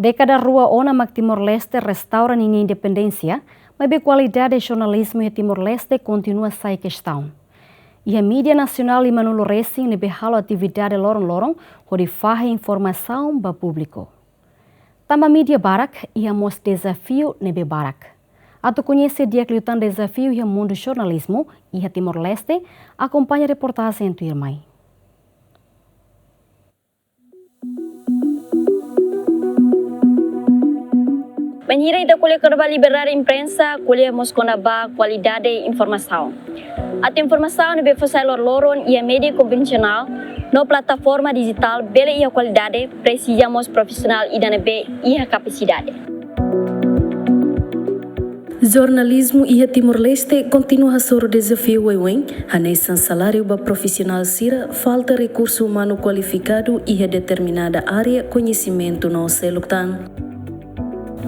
Década rua ona mak Timor-Leste restaura minha independência, mas a qualidade de jornalismo em Timor-Leste continua a ser questão. E a mídia nacional e Manolo Racing nebe halo atividade lorong-lorong, onde farra informação para público. Tama mídia barak e amos desafio nebe barak. Ato conhecer dia que lutam desafio e o mundo jornalismo e a Timor-Leste, acompanha a reportagem em tua irmã. Menhira da colher para liberar a imprensa, colhemos com a qualidade de informação. A informação deve fazer loron e a mídia convencional, na plataforma digital, bela e a qualidade, precisamos profissional e a capacidade. Jornalismo e a Timor-Leste continua a ser o desafio a nesse salário para profissional sira falta recurso humano qualificado e a determinada área conhecimento não se lutam.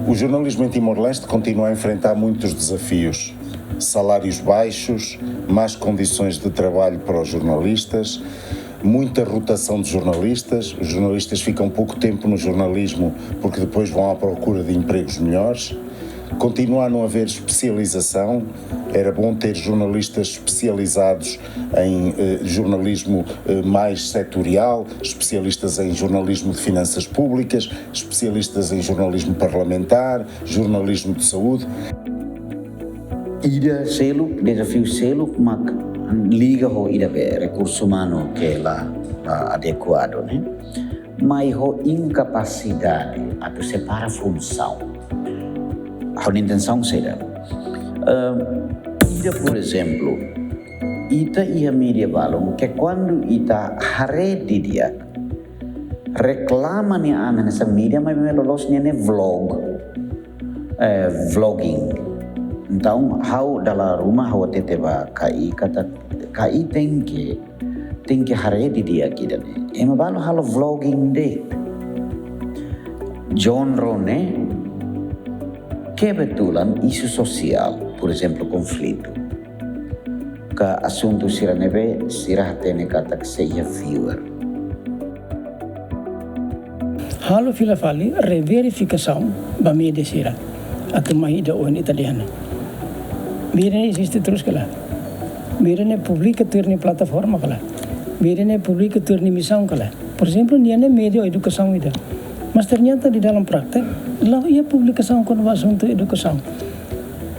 O jornalismo em Timor-Leste continua a enfrentar muitos desafios. Salários baixos, más condições de trabalho para os jornalistas, muita rotação de jornalistas. Os jornalistas ficam pouco tempo no jornalismo porque depois vão à procura de empregos melhores. Continua a não haver especialização. Era bom ter jornalistas especializados em jornalismo mais setorial, especialistas em jornalismo de finanças públicas, especialistas em jornalismo parlamentar, jornalismo de saúde. Ida selo, desafio selo, mak liga ho ida be recurso humano que é lá adequado, né? Mas ho incapacidade atau separa função. A intenção será, ida por exemplo, ita ia mídia balong que quando ita haredi dia reclama ni ana nessa mídia mas melolos ni vlogging. Então, how dalam rumah how teteba kai kata kai tem que haredi dia kita ni. Ema balo halo vlogging de. Genre ne kebetulan isu sosial, por exemplo, conflito. Ka assunto siranebe sirah tene kata seja viewer. Halo filafali reverificação ba mídia sira atau mahida on italiana. Mídia existe terus kala. Mídia ne publica turni plataforma kala. Mídia ne publica turni missão kala. Por exemplo, niane mídia educação ida. Mas ternyata di dalam praktek, lah ia publicação quando o assunto educação.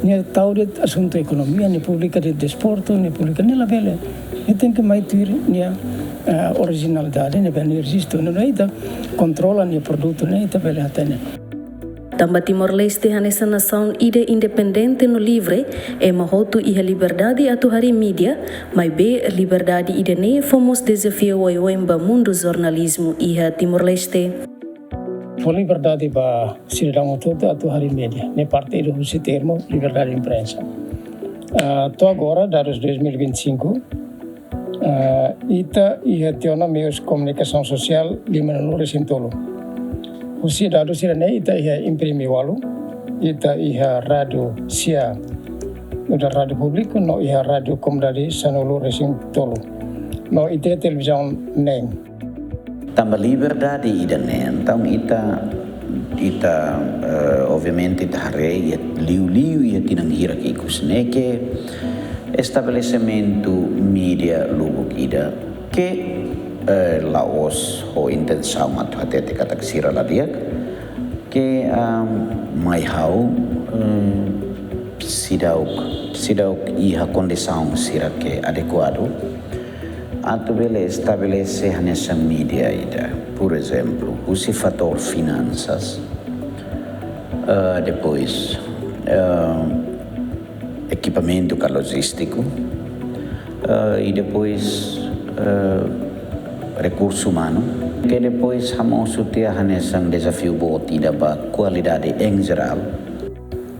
Nia tahu dia assunto ekonomi, nia publica de desporto, nia publica nia labele. Nia tem que maitir nia originalidade, nia bem existe, nia ita controla nia produto, nia ita bele hatene. Tamba Timor-Leste nessa nação ide independente no livre é mahotu e a liberdade a tuhari mídia, mas be liberdade ide ne fomos desafio o mundo jornalismo e a Timor-Leste. For liberdade para cidadão todo a tuhari mídia, ne parte do termo liberdade de imprensa. To agora, dados 2025, ita ia teona meios comunicação social lima no recintolo. O cidadão sirane ita ia imprimi walu, ita ia rádio sia, udah rádio público, no ia rádio comunidade sanulu recintolo, no ita televisão neng. Tambah liberdade ida né, então ita obviamente ita harei liu ia tinang hierarquicos né que estabelecimento mídia lubuk ida que laos o intenção atau até kata sira lá dia que mai hau sidauk ia condição sira que adequado atau bele estabelece nessa mídia ida, por exemplo, o fator finanças, depois equipamento logístico e depois recurso humano, que depois vamos ter nesse desafio botida para qualidade em geral.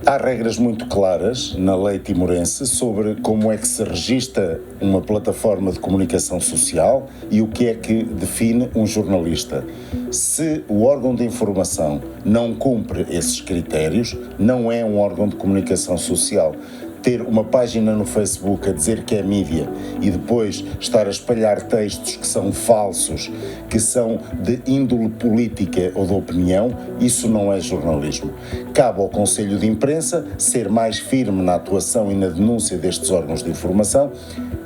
Há regras muito claras na lei timorense sobre como é que se registra uma plataforma de comunicação social e o que é que define um jornalista. Se o órgão de informação não cumpre esses critérios, não é um órgão de comunicação social. ter uma página no Facebook a dizer que é mídia e depois estar a espalhar textos que são falsos, que são de índole política ou de opinião, isso não é jornalismo. Cabe ao Conselho de Imprensa ser mais firme na atuação e na denúncia destes órgãos de informação,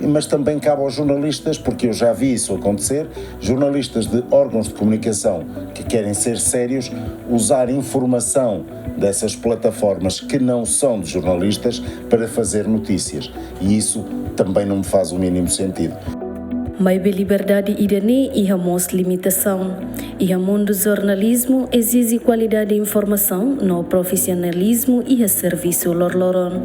mas também cabe aos jornalistas, porque eu já vi isso acontecer, jornalistas de órgãos de comunicação que querem ser sérios, usar informação dessas plataformas que não são de jornalistas para fazer notícias. E isso também não me faz o mínimo sentido. Mas a liberdade idane e hamos limitação. E o mundo do jornalismo exige qualidade de informação, no profissionalismo e a serviço lorloron.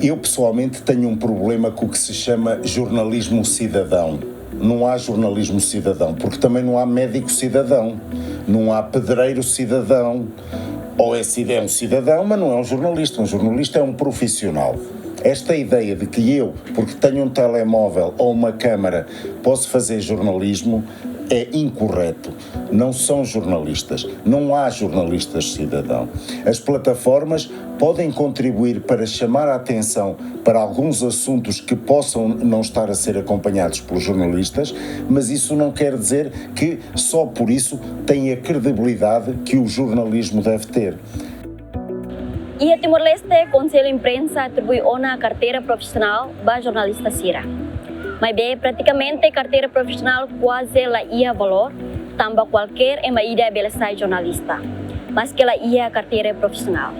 Eu pessoalmente tenho um problema com o que se chama jornalismo cidadão. Não há jornalismo cidadão, porque também não há médico cidadão, não há pedreiro cidadão. Ou é um cidadão, mas não é um jornalista é um profissional. Esta ideia de que eu, porque tenho um telemóvel ou uma câmara, posso fazer jornalismo é incorreto. Não são jornalistas, não há jornalistas cidadão. As plataformas podem contribuir para chamar a atenção para alguns assuntos que possam não estar a ser acompanhados pelos jornalistas, mas isso não quer dizer que só por isso tem a credibilidade que o jornalismo deve ter. E a Timor-Leste, Conselho de Imprensa atribui uma carteira profissional para jornalista Sira. Mas bem, praticamente carteira profissional quase ela ia valor, também qualquer emaída beleza jornalista, mas que ela ia carteira profissional.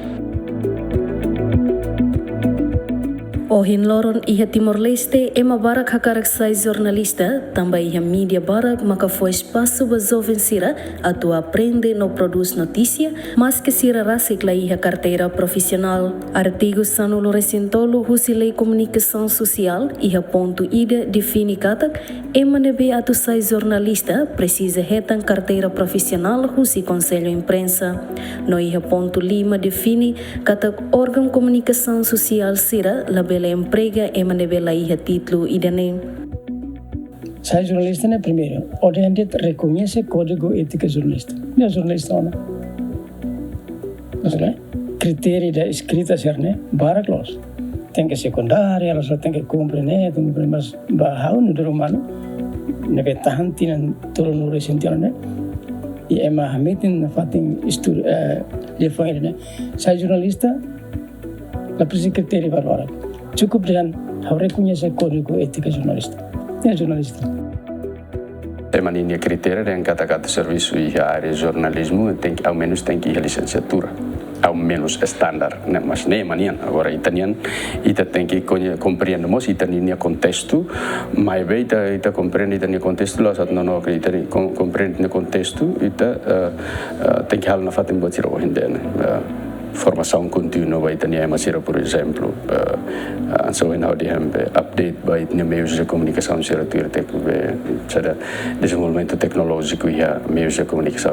Ohin loron iha Timor-Leste ema barak hakarak jornalista, também iha mídia barak maka foi espaço ba jovem sira atu aprende no produz notícia, mas que sira rasikla iha carteira profissional. Artigo sanulo recentolo husi lei comunicação social iha ponto ida define katak ema nebe atu sai jornalista precisa retan carteira profissional husi Conselho Imprensa. No iha ponto lima define katak órgão comunicação social sira labela emprega e manebela iha título idane. Sai jornalista né primeiro, onde reconhece código ética jornalista. Não é jornalista ou não? Mas né? Critério da escrita ser né, bara close. Tem que secundária, ela só tem que cumprir né, tem que mas bahau no romano, nebe tahanti nan tolo no resentiano né. E é mahamitin na fatin estudo lefões né. Sai jornalista, la precisa critério para cukup dengan reconhecer código ética jornalista. É jornalista. Tema linha critério yang kata-kata serviço e a área de jornalismo tem que, ao menos tem que ir a licenciatura, ao menos estándar, né? Mas nem manian agora italiano ita tem que compreender mais italiano contexto, mas bem ita compreende italiano contexto lá sabe não acredita compreende no contexto ita tem que hal na fatem botir o hinde né. Formação contínua vai ter masira por exemplo so now they have update by meios de comunicação será ter desenvolvimento tecnológico e meios de comunicação.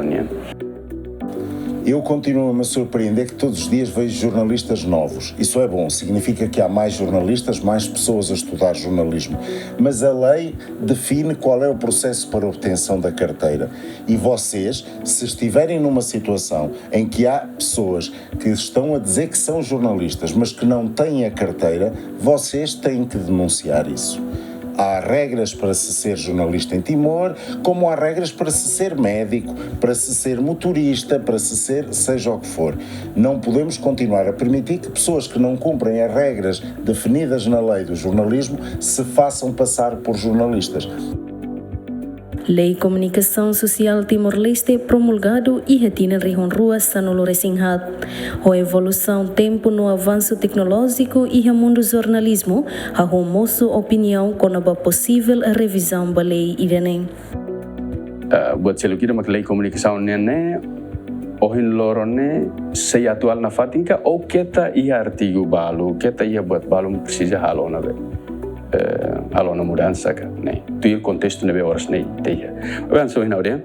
Eu continuo a me surpreender que todos os dias vejo jornalistas novos. Isso é bom, significa que há mais jornalistas, mais pessoas a estudar jornalismo. Mas a lei define qual é o processo para a obtenção da carteira. E vocês, se estiverem numa situação em que há pessoas que estão a dizer que são jornalistas, mas que não têm a carteira, vocês têm que denunciar isso. Há regras para se ser jornalista em Timor, como há regras para se ser médico, para se ser motorista, para se ser seja o que for. Não podemos continuar a permitir que pessoas que não cumprem as regras definidas na lei do jornalismo se façam passar por jornalistas. Lei Comunicação Social Timor-Leste promulgado e retina rihon rua sanolo resinhat. A evolução tempo no avanço tecnológico e o mundo jornalismo a moço opinião quando é possível a revisão da lei idane. Buat selo kita mak lei comunicação nene ohin lorone sei atual na fatinka ou kita ia artigo balu kita ia buat balu precisa halo na be. Alona mudança ka né tu ir contexto nebe horas né teia kan so hina ode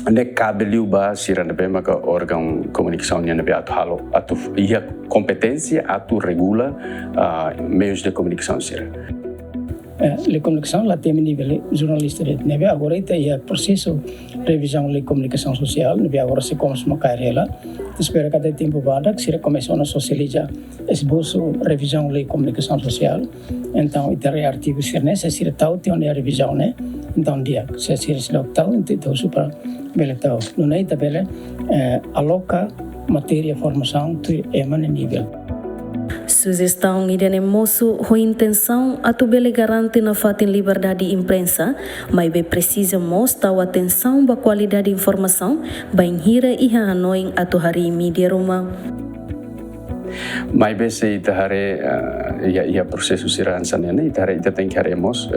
ne kabeliu ba sira nebe maka órgão comunicação nebe atu halo atu ia competência atu regula meios de comunicação sira lei comunicação lá tem nível jornalista nebe agora ita ia processo revisão lei comunicação social nebe agora se como uma carreira espera cada tempo bada que se começou a socializar esboço revisão lei comunicação social então ita artigo se necessário tal tem uma revisão né então dia se se tal então super bele tal não é ita bele aloca matéria formação tu emana nível. Sugestão idane moço com intenção a tu bele garante na fatin liberdade de imprensa, mas be precisa mostrar a atenção ba qualidade de informação, bem hira e hanoin a tu hari mídia roma. Mas be se itahare ia processo sirança nene itahare ita tem que haremos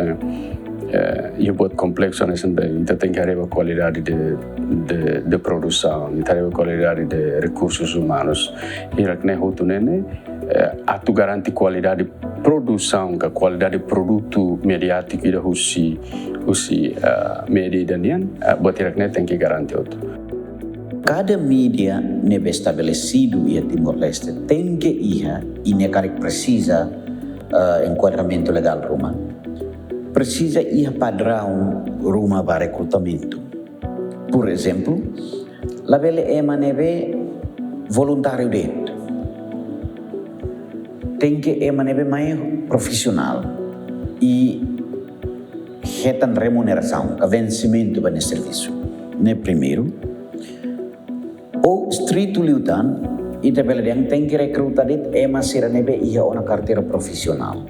ia buat complexo nesse bem ita tem que haver a qualidade de produção, ita haver a qualidade de recursos humanos. Irak ne hotu nene a tu garante qualidade de produção, a qualidade de produto mediático ida husi media danian, buat irak ne tem que garantir outro. Cada mídia nebe estabelecido em Timor-Leste tem que ir e necar precisa enquadramento legal Roma. Precisa ir padrão Roma para recrutamento. Por exemplo, la bele ema nebe voluntário dentro. Tem que ema nebe mais profissional e retan remuneração, a vencimento para esse serviço. Ne primeiro, o estrito liutan e tabela yang tem que recrutar dit ema sira nebe ia ona carteira profissional.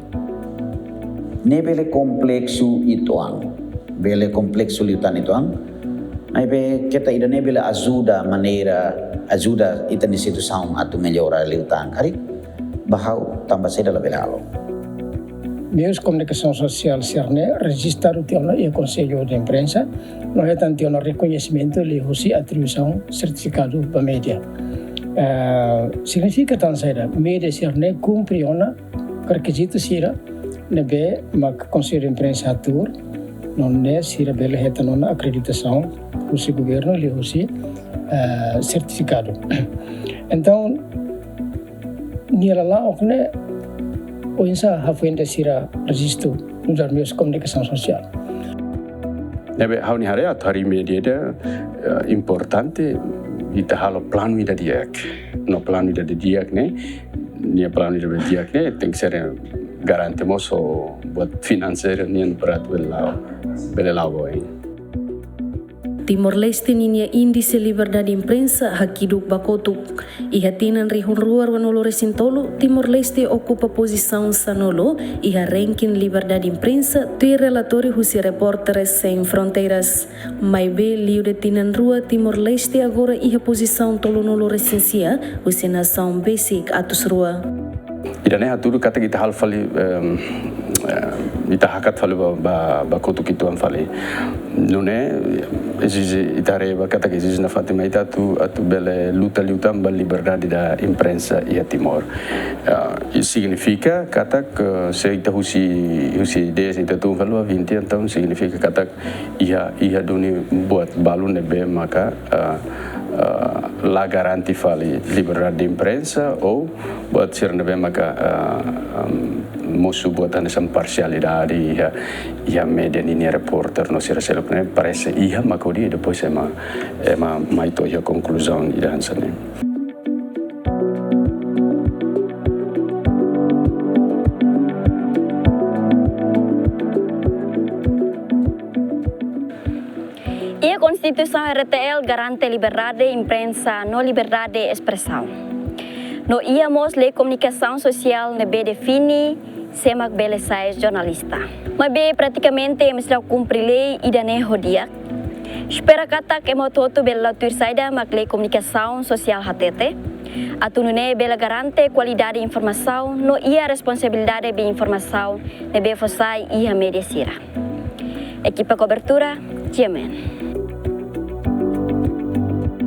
Nebele complexo ituang, bele complexo liutan ituang, aí be kita ida nebele ajuda ita instituição a tu melhorar liutan kari, bahau tambah seda lebih halo. Meios de comunicação social cerne registraram o Conselho de Imprensa, não é tanto o reconhecimento de atribuição certificado para mídia. Significa tanto que mídia cerne cumpre o requisito sira nebe mak Conselho de Imprensa atur, não é sira bela reta não acreditação do governo de certificado. Então, nila lá o que o insa hafuenda sira registro nos meios de comunicação social. Nebe hauni hare at hari media da importante ita halo plano ida diak. No plano ida diak ne, nia plano ida diak ne tem que ser garante moso buat financeiro nian berat belau aí. Timor-Leste ninia índice liberdade de imprensa hakiduk bakotuk. Iha tinan rihun ruar wanolo resintolo, Timor-Leste ocupa posição sanolo iha ranking liberdade de imprensa tui relatório husi Repórteres Sem Fronteiras. Maibe liu de tinan rua Timor-Leste agora iha posição tolonolo resensia husi nação basic atus rua. Idane haturu kata kita hal fali ita hakat fali ba kotu kitu am fali nune exige itare ba kata que exige na Fatima ita atu bele luta ba liberdade da imprensa e Timor. Isso significa kata que se ita husi ideia ita tu valua 20 então significa kata ia duni buat balu nebe maka la garanti fali liberdade de imprensa ou buat sir nebe maka mosu buat essa parcialidade ia media ni repórter no sira selop ne parece ia makodi depois ema mai to ia conclusão ida hansane. A Constituição RTL garante liberdade de imprensa, não liberdade de expressão. No íamos lei comunicação social nebe define semak bele sais jornalista. Mas be praticamente mesra cumprir lei ida ne hodia. Espera kata que mototo bela tur saida mak lei comunicação social hatete. Atunune bela garante qualidade de informação, no ia responsabilidade de informação nebe fosai ia media sira. Equipa cobertura, Yemen.